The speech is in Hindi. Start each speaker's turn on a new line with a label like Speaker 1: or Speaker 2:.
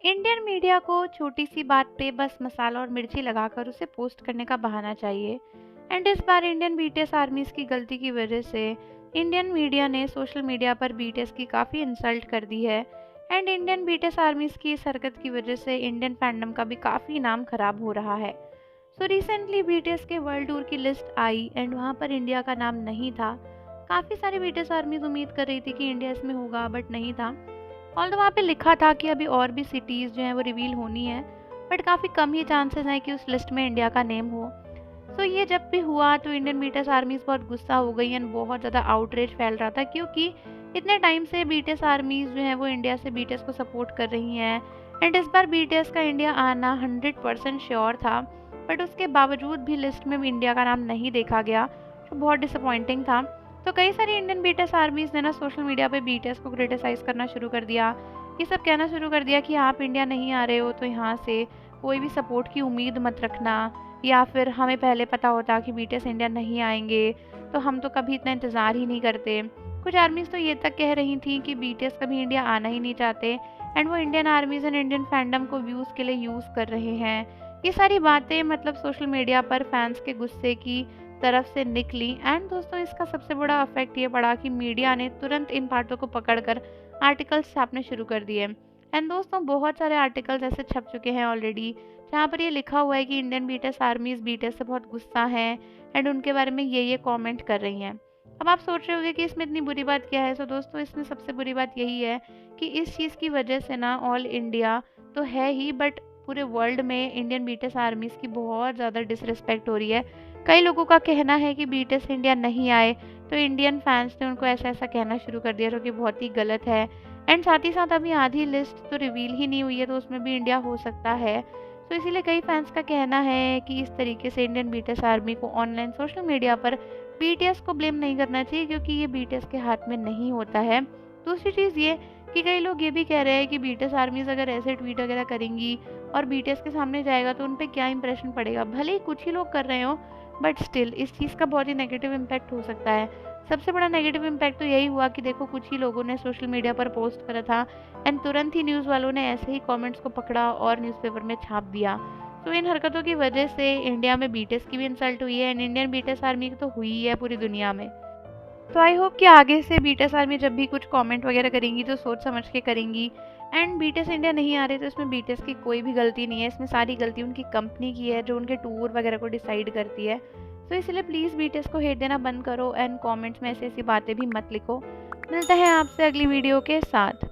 Speaker 1: इंडियन मीडिया को छोटी सी बात पे बस मसाला और मिर्ची लगाकर उसे पोस्ट करने का बहाना चाहिए। एंड इस बार इंडियन बीटीएस आर्मीज की गलती की वजह से इंडियन मीडिया ने सोशल मीडिया पर बीटीएस की काफ़ी इंसल्ट कर दी है। एंड इंडियन बीटीएस आर्मीज की इस हरकत की वजह से इंडियन फैंडम का भी काफ़ी नाम खराब हो रहा है। सो रिसेंटली बीटीएस के वर्ल्ड टूर की लिस्ट आई एंड वहाँ पर इंडिया का नाम नहीं था। काफ़ी सारी बीटीएस आर्मीज उम्मीद कर रही थी कि इंडिया इसमें होगा, बट नहीं था। ऑल्दो वहाँ पे लिखा था कि अभी और भी सिटीज़ जो हैं वो रिवील होनी है, बट काफ़ी कम ही चांसेस हैं कि उस लिस्ट में इंडिया का नेम हो। सो ये जब भी हुआ तो इंडियन बीटीएस आर्मीज़ बहुत गुस्सा हो गई एंड बहुत ज़्यादा आउटरीच फैल रहा था, क्योंकि इतने टाइम से बीटीएस आर्मीज़ जो हैं वो इंडिया से बीटीएस को सपोर्ट कर रही हैं। एंड इस बार बीटीएस का इंडिया आना 100% श्योर था, बट उसके बावजूद भी लिस्ट में भी इंडिया का नाम नहीं देखा गया, जो बहुत डिसअपॉइंटिंग था। तो कई सारी इंडियन बीटीएस आर्मीज़ ने ना सोशल मीडिया पे बीटीएस को क्रिटिसाइज़ करना शुरू कर दिया। ये सब कहना शुरू कर दिया कि आप इंडिया नहीं आ रहे हो तो यहाँ से कोई भी सपोर्ट की उम्मीद मत रखना, या फिर हमें पहले पता होता कि बीटीएस इंडिया नहीं आएंगे तो हम तो कभी इतना इंतज़ार ही नहीं करते। कुछ आर्मीज़ तो ये तक कह रही थी कि बीटीएस कभी इंडिया आना ही नहीं चाहते एंड वो Indian armies and Indian fandom को व्यूज़ के लिए यूज़ कर रहे हैं। ये सारी बातें मतलब सोशल मीडिया पर फैंस के गुस्से की तरफ से निकली। एंड दोस्तों, इसका सबसे बड़ा इफेक्ट ये पड़ा कि मीडिया ने तुरंत इन बातों को पकड़कर आर्टिकल्स छापने शुरू कर दिए। एंड दोस्तों, बहुत सारे आर्टिकल्स ऐसे छप चुके हैं ऑलरेडी जहाँ पर ये लिखा हुआ है कि इंडियन बीटीएस आर्मीज बीटीएस से बहुत गुस्सा हैं एंड उनके बारे में ये कमेंट कर रही हैं। अब आप सोच रहे होंगे कि इसमें इतनी बुरी बात क्या है। तो दोस्तों, इसमें सबसे बुरी बात यही है कि इस चीज़ की वजह से ना ऑल इंडिया तो है ही, बट पूरे वर्ल्ड में इंडियन बीटीएस आर्मीज़ की बहुत ज़्यादा डिसरिस्पेक्ट हो रही है। कई लोगों का कहना है कि बीटीएस इंडिया नहीं आए तो इंडियन फैंस ने उनको ऐसा ऐसा कहना शुरू कर दिया, जो कि बहुत ही गलत है। एंड साथ ही साथ अभी आधी लिस्ट तो रिवील ही नहीं हुई है, तो उसमें भी इंडिया हो सकता है। तो इसीलिए कई फैंस का कहना है कि इस तरीके से इंडियन बीटीएस आर्मी को ऑनलाइन सोशल मीडिया पर बीटीएस को ब्लेम नहीं करना चाहिए, क्योंकि ये बीटीएस के हाथ में नहीं होता है। दूसरी चीज़ ये कि कई लोग ये भी कह रहे हैं कि बीटीएस आर्मीज अगर ऐसे ट्वीट वगैरह करेंगी और बीटीएस के सामने जाएगा तो उन पे क्या इंप्रेशन पड़ेगा। भले ही कुछ ही लोग कर रहे हो, बट स्टिल इस चीज़ का बहुत ही नेगेटिव इम्पैक्ट हो सकता है। सबसे बड़ा नेगेटिव इम्पैक्ट तो यही हुआ कि देखो, कुछ ही लोगों ने सोशल मीडिया पर पोस्ट करा था एंड तुरंत ही न्यूज़ वालों ने ऐसे ही कमेंट्स को पकड़ा और न्यूज़पेपर में छाप दिया। तो इन हरकतों की वजह से इंडिया में बीटीएस की भी इंसल्ट हुई है एंड इंडियन बीटीएस आर्मी की तो हुई ही है पूरी दुनिया में। तो आई होप कि आगे से बीटीएस आर्मी जब भी कुछ कमेंट वगैरह करेंगी तो सोच समझ के करेंगी। एंड बीटीएस इंडिया नहीं आ रही तो इसमें बीटीएस की कोई भी गलती नहीं है, इसमें सारी गलती उनकी कंपनी की है जो उनके टूर वगैरह को डिसाइड करती है। तो इसलिए प्लीज़ बीटीएस को हेट देना बंद करो एंड कमेंट्स में ऐसी ऐसी बातें भी मत लिखो। मिलते हैं आपसे अगली वीडियो के साथ।